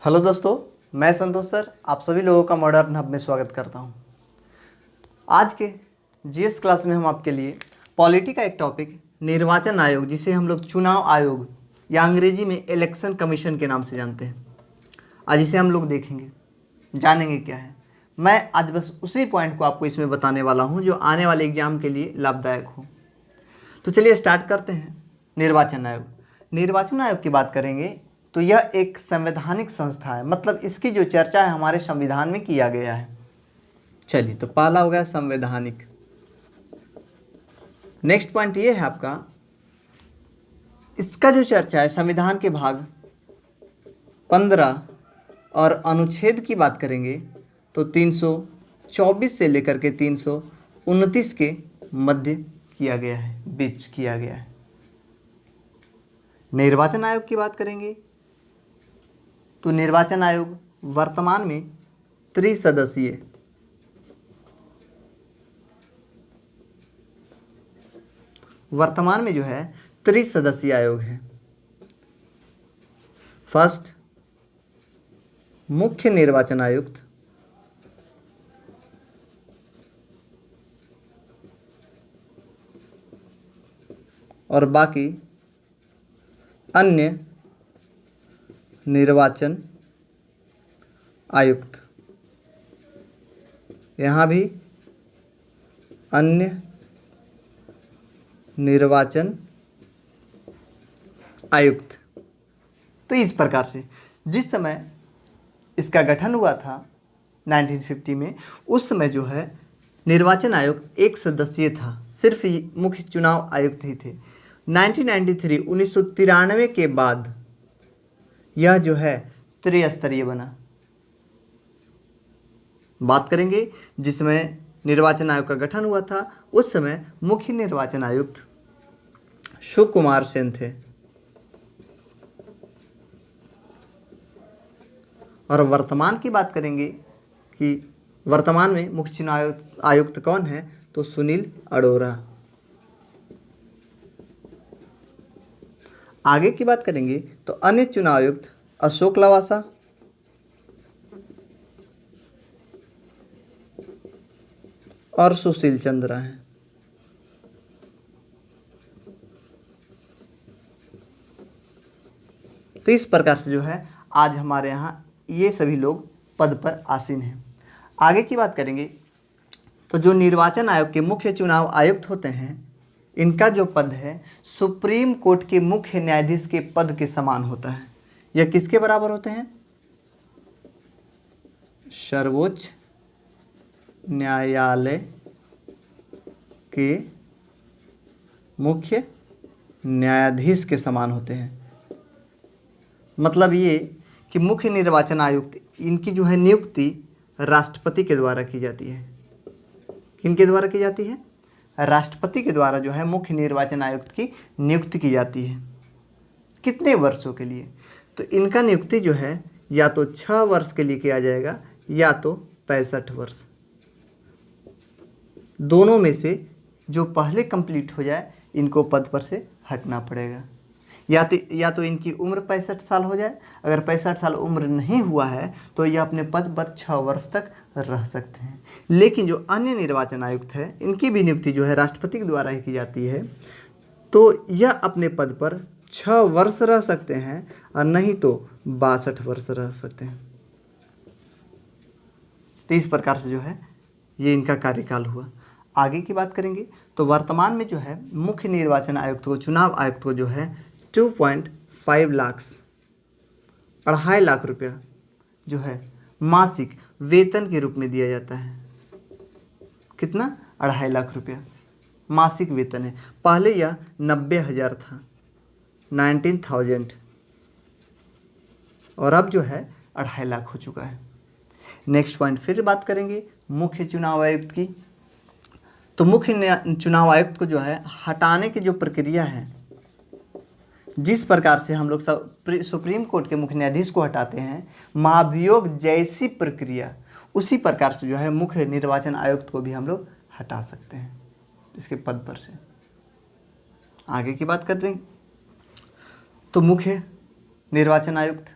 Hello दोस्तों, मैं संतोष sir आप सभी लोगों का मॉडर्न हब में स्वागत करता हूं। आज के जीएस क्लास में हम आपके लिए पॉलिटी का एक टॉपिक निर्वाचन आयोग, जिसे हम लोग चुनाव आयोग या अंग्रेजी में इलेक्शन कमीशन के नाम से जानते हैं, आज इसे हम लोग देखेंगे, जानेंगे क्या है। मैं आज बस उसी पॉइंट को आपको इसमें बताने वाला हूँ जो आने वाले एग्जाम के लिए लाभदायक हो। तो चलिए स्टार्ट करते हैं। निर्वाचन आयोग, निर्वाचन आयोग की बात करेंगे तो यह एक संवैधानिक संस्था है, मतलब इसकी जो चर्चा है हमारे संविधान में किया गया है। चलिए, तो पहला हो गया संवैधानिक। नेक्स्ट पॉइंट ये है आपका, इसका जो चर्चा है संविधान के भाग 15 और अनुच्छेद की बात करेंगे तो 324 से लेकर के 329 के मध्य किया गया है, बीच किया गया है। निर्वाचन आयोग की बात करेंगे तो निर्वाचन आयोग वर्तमान में त्रिसदस्यीय, वर्तमान में जो है त्रिसदस्यीय आयोग है। फर्स्ट, मुख्य निर्वाचन आयुक्त, और बाकी अन्य निर्वाचन आयुक्त। यहाँ भी अन्य निर्वाचन आयुक्त। तो इस प्रकार से जिस समय इसका गठन हुआ था 1950 में, उस समय जो है निर्वाचन आयोग एक सदस्यीय था, सिर्फ मुख्य चुनाव आयुक्त ही थे। 1993 के बाद यह जो है त्रिस्तरीय बना। बात करेंगे जिस समय निर्वाचन आयोग का गठन हुआ था, उस समय मुख्य निर्वाचन आयुक्त सुकुमार सेन थे, और वर्तमान की बात करेंगे कि वर्तमान में मुख्य चुनाव आयुक्त कौन है, तो सुनील अरोड़ा। आगे की बात करेंगे तो अन्य चुनाव आयुक्त अशोक लवासा, और सुशील चंद्रा हैं। तो इस प्रकार से जो है आज हमारे यहाँ ये सभी लोग पद पर आसीन हैं। आगे की बात करेंगे तो जो निर्वाचन आयोग के मुख्य चुनाव आयुक्त होते हैं, इनका जो पद है सुप्रीम कोर्ट के मुख्य न्यायाधीश के पद के समान होता है। यह किसके बराबर होते हैं? सर्वोच्च न्यायालय के मुख्य न्यायाधीश के समान होते हैं। मतलब ये कि मुख्य निर्वाचन आयुक्त, इनकी जो है नियुक्ति राष्ट्रपति के द्वारा की जाती है। किनके द्वारा की जाती है? राष्ट्रपति के द्वारा जो है मुख्य निर्वाचन आयुक्त की नियुक्ति की जाती है। कितने वर्षों के लिए? तो इनका नियुक्ति जो है या तो 6 वर्ष के लिए किया जाएगा या तो 65 वर्ष। दोनों में से जो पहले कंप्लीट हो जाए, इनको पद पर से हटना पड़ेगा। या तो इनकी उम्र 65 साल हो जाए। अगर 65 साल उम्र नहीं हुआ है तो यह अपने पद पर 6 वर्ष तक रह सकते हैं। लेकिन जो अन्य निर्वाचन आयुक्त है, इनकी भी नियुक्ति जो है राष्ट्रपति के द्वारा ही की जाती है, तो यह अपने पद पर 6 वर्ष रह सकते हैं और नहीं तो 62 वर्ष रह सकते हैं। तो इस प्रकार से जो है ये इनका कार्यकाल हुआ। आगे की बात करेंगे तो वर्तमान में जो है मुख्य निर्वाचन आयुक्त को, चुनाव आयुक्त को जो है 2.5 लाख, 2.5 लाख रुपया जो है मासिक वेतन के रूप में दिया जाता है। कितना? 2.5 लाख रुपया मासिक वेतन है। पहले यह 90,000 था, 19,000, और अब जो है 2.5 लाख हो चुका है। नेक्स्ट पॉइंट फिर बात करेंगे मुख्य चुनाव आयुक्त की। तो मुख्य चुनाव आयुक्त को जो है हटाने की जो प्रक्रिया है, जिस प्रकार से हम लोग सुप्रीम कोर्ट के मुख्य न्यायाधीश को हटाते हैं, महाभियोग जैसी प्रक्रिया, उसी प्रकार से जो है मुख्य निर्वाचन आयुक्त को भी हम लोग हटा सकते हैं इसके पद पर से। आगे की बात करते हैं तो मुख्य निर्वाचन आयुक्त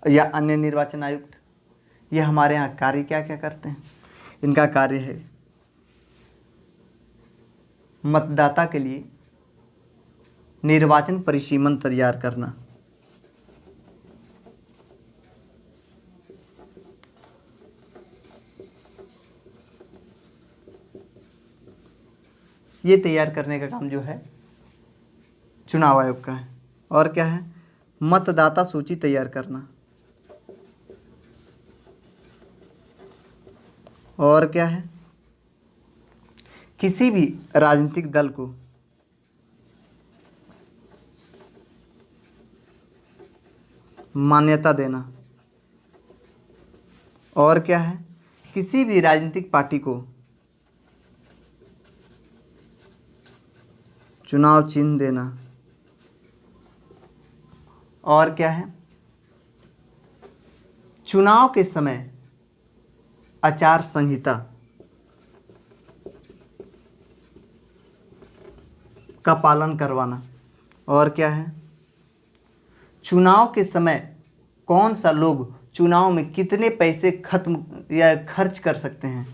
या अन्य निर्वाचन आयुक्त, ये हमारे यहाँ कार्य क्या क्या करते हैं? इनका कार्य है मतदाता के लिए निर्वाचन परिसीमन तैयार करना, ये तैयार करने का काम जो है चुनाव आयोग का है। और क्या है? मतदाता सूची तैयार करना। और क्या है? किसी भी राजनीतिक दल को मान्यता देना। और क्या है? किसी भी राजनीतिक पार्टी को चुनाव चिन्ह देना। और क्या है? चुनाव के समय आचार संहिता का पालन करवाना। और क्या है? चुनाव के समय कौन सा लोग चुनाव में कितने पैसे खत्म या खर्च कर सकते हैं,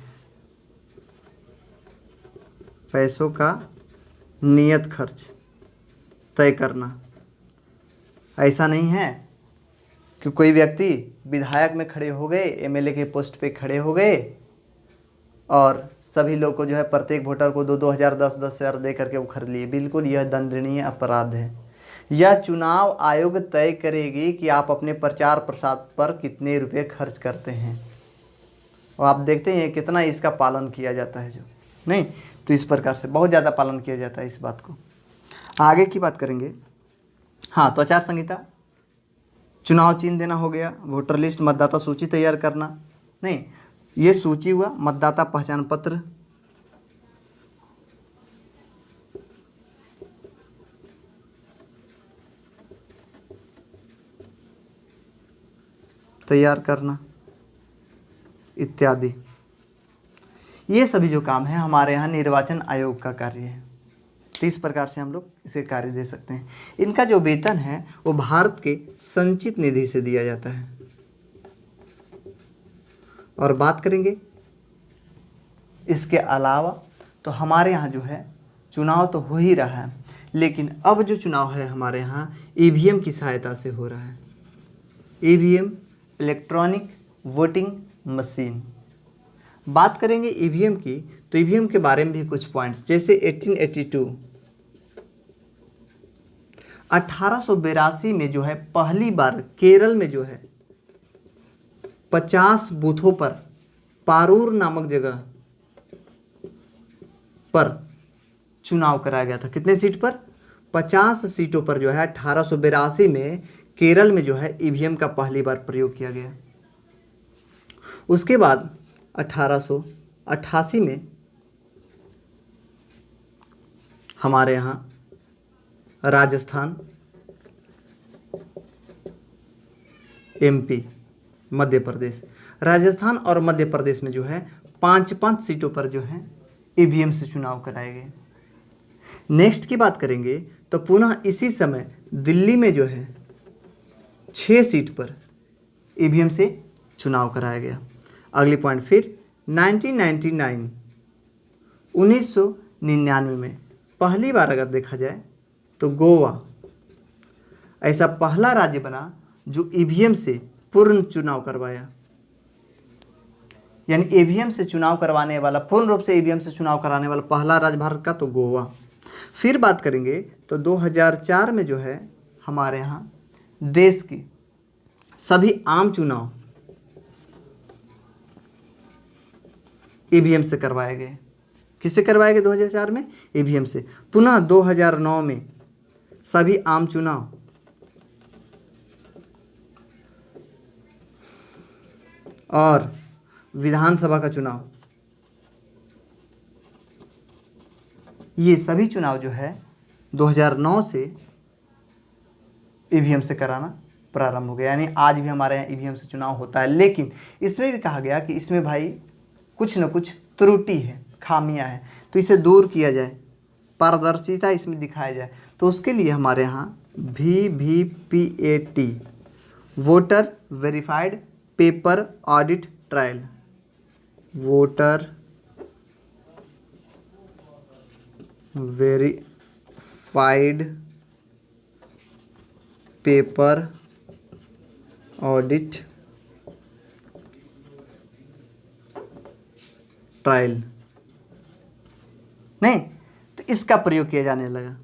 पैसों का नियत खर्च तय करना। ऐसा नहीं है कि कोई व्यक्ति विधायक में खड़े हो गए, एमएलए के पोस्ट पे खड़े हो गए और सभी लोग को जो है प्रत्येक वोटर को 2-2 हज़ार 10-10 हज़ार दे करके वो खरीद लिए। बिल्कुल यह दंडनीय अपराध है। यह चुनाव आयोग तय करेगी कि आप अपने प्रचार प्रसार पर कितने रुपए खर्च करते हैं, और आप देखते हैं कितना इसका पालन किया जाता है। जो नहीं, तो इस प्रकार से बहुत ज़्यादा पालन किया जाता है इस बात को। आगे की बात करेंगे। हाँ, तो आचार संहिता, चुनाव चिन्ह देना हो गया, वोटर लिस्ट, मतदाता सूची तैयार करना। नहीं, ये सूची हुआ, मतदाता पहचान पत्र, तैयार करना इत्यादि। ये सभी जो काम है हमारे यहाँ निर्वाचन आयोग का कार्य है। तो इस प्रकार से हम लोग इसे कार्य दे सकते हैं। इनका जो वेतन है वो भारत के संचित निधि से दिया जाता है। और बात करेंगे इसके अलावा, तो हमारे यहाँ जो है चुनाव तो हो ही रहा है, लेकिन अब जो चुनाव है हमारे यहाँ ईवीएम की सहायता से हो रहा है। EVM, electronic voting machine. बात करेंगे ईवीएम की, तो ईवीएम के बारे में भी कुछ पॉइंट्स, जैसे 1882 में जो है पहली बार केरल में जो है 50 बूथों पर पारूर नामक जगह पर चुनाव कराया गया था। कितने सीट पर? 50 सीटों पर जो है 1882 में केरल में जो है ईवीएम का पहली बार प्रयोग किया गया। उसके बाद 1888 में हमारे यहाँ राजस्थान, एमपी, मध्य प्रदेश, राजस्थान और मध्य प्रदेश में जो है 5-5 सीटों पर जो है ईवीएम से चुनाव कराए गए। नेक्स्ट की बात करेंगे तो पुनः इसी समय दिल्ली में जो है 6 सीट पर ईवीएम से चुनाव कराया गया। अगली पॉइंट फिर 1999 में पहली बार अगर देखा जाए तो गोवा ऐसा पहला राज्य बना जो ईवीएम से पूर्ण चुनाव करवाया। यानी ईवीएम से चुनाव करवाने वाला, पूर्ण रूप से ईवीएम से चुनाव कराने वाला पहला राज्य भारत का तो गोवा। फिर बात करेंगे तो 2004 में जो है हमारे यहाँ देश की सभी आम चुनाव ईवीएम से करवाए गए। किससे करवाए गए 2004 में? ईवीएम से। पुनः 2009 में सभी आम चुनाव और विधानसभा का चुनाव, ये सभी चुनाव जो है 2009 से ईवीएम से कराना प्रारंभ हो गया। यानी आज भी हमारे यहाँ ईवीएम से चुनाव होता है, लेकिन इसमें भी कहा गया कि इसमें भाई कुछ न कुछ त्रुटि है, खामियां हैं, तो इसे दूर किया जाए, पारदर्शिता इसमें दिखाया जाए। तो उसके लिए हमारे यहाँ VVPAT, voter verified paper audit trial, voter verified paper audit trial. नहीं, तो इसका प्रयोग किया जाने लगा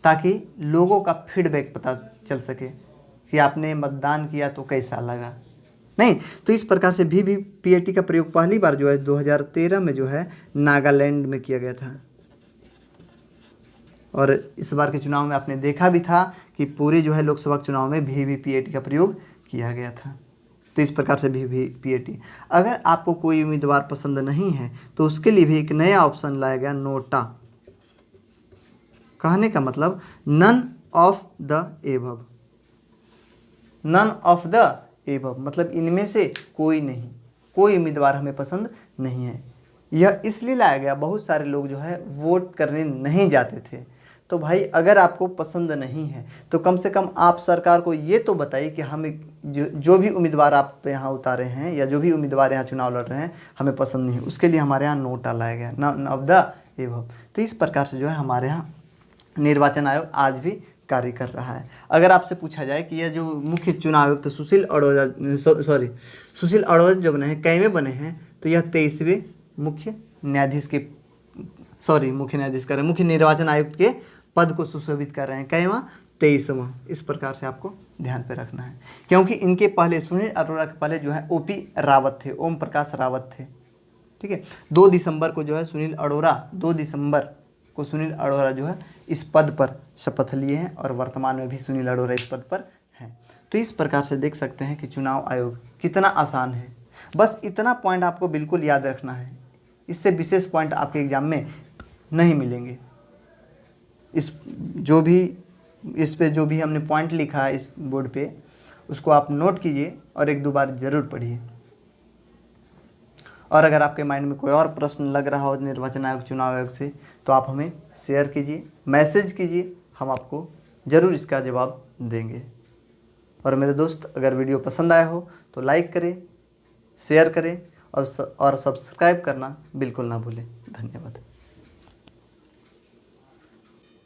ताकि लोगों का फीडबैक पता चल सके कि आपने मतदान किया तो कैसा लगा। नहीं, तो इस प्रकार से वीवीपीएटी का प्रयोग पहली बार जो है 2013 में जो है नागालैंड में किया गया था। और इस बार के चुनाव में आपने देखा भी था कि पूरे जो है लोकसभा चुनाव में वीवीपीएटी का प्रयोग किया गया था। तो इस प्रकार से वीवीपीएटी, अगर आपको कोई उम्मीदवार पसंद नहीं है तो उसके लिए भी एक नया ऑप्शन लाया गया, नोटा। कहने का मतलब none of the above, none of the above मतलब इनमें से कोई नहीं, कोई उम्मीदवार हमें पसंद नहीं है। यह इसलिए लाया गया, बहुत सारे लोग जो है वोट करने नहीं जाते थे। तो भाई अगर आपको पसंद नहीं है तो कम से कम आप सरकार को ये तो बताइए कि हमें जो भी उम्मीदवार आप यहाँ उतारे हैं या जो भी उम्मीदवार यहाँ चुनाव लड़ रहे हैं हमें पसंद नहीं है, उसके लिए हमारे यहाँ नोटा लाया गया, नन ऑफ द एबव। तो इस प्रकार से जो है हमारे यहाँ निर्वाचन आयोग आज भी कार्य कर रहा है। अगर आपसे पूछा जाए कि यह जो मुख्य चुनाव आयुक्त तो सुशील अरोड़ा जो बने हैं, कैवे बने हैं, तो यह 23वें मुख्य निर्वाचन आयुक्त के पद को सुशोभित कर रहे हैं। कैवा 23वां, इस प्रकार से आपको ध्यान पे रखना है, क्योंकि इनके पहले सुनील अरोड़ा के पहले जो है ओपी रावत थे, ओम प्रकाश रावत थे। ठीक है, 2 दिसंबर को जो है सुनील अरोड़ा जो है इस पद पर शपथ लिए हैं और वर्तमान में भी सुनील अरोड़ा इस पद पर हैं। तो इस प्रकार से देख सकते हैं कि चुनाव आयोग कितना आसान है। बस इतना पॉइंट आपको बिल्कुल याद रखना है, इससे विशेष पॉइंट आपके एग्जाम में नहीं मिलेंगे। इस पे जो भी हमने पॉइंट लिखा है इस बोर्ड पे, उसको आप नोट कीजिए और 1-2 बार ज़रूर पढ़िए। और अगर आपके माइंड में कोई और प्रश्न लग रहा हो निर्वाचन आयोग, चुनाव आयोग से, तो आप हमें शेयर कीजिए, मैसेज कीजिए, हम आपको ज़रूर इसका जवाब देंगे। और मेरे दोस्त, अगर वीडियो पसंद आया हो तो लाइक करें, शेयर करें और सब्सक्राइब करना बिल्कुल ना भूलें। धन्यवाद।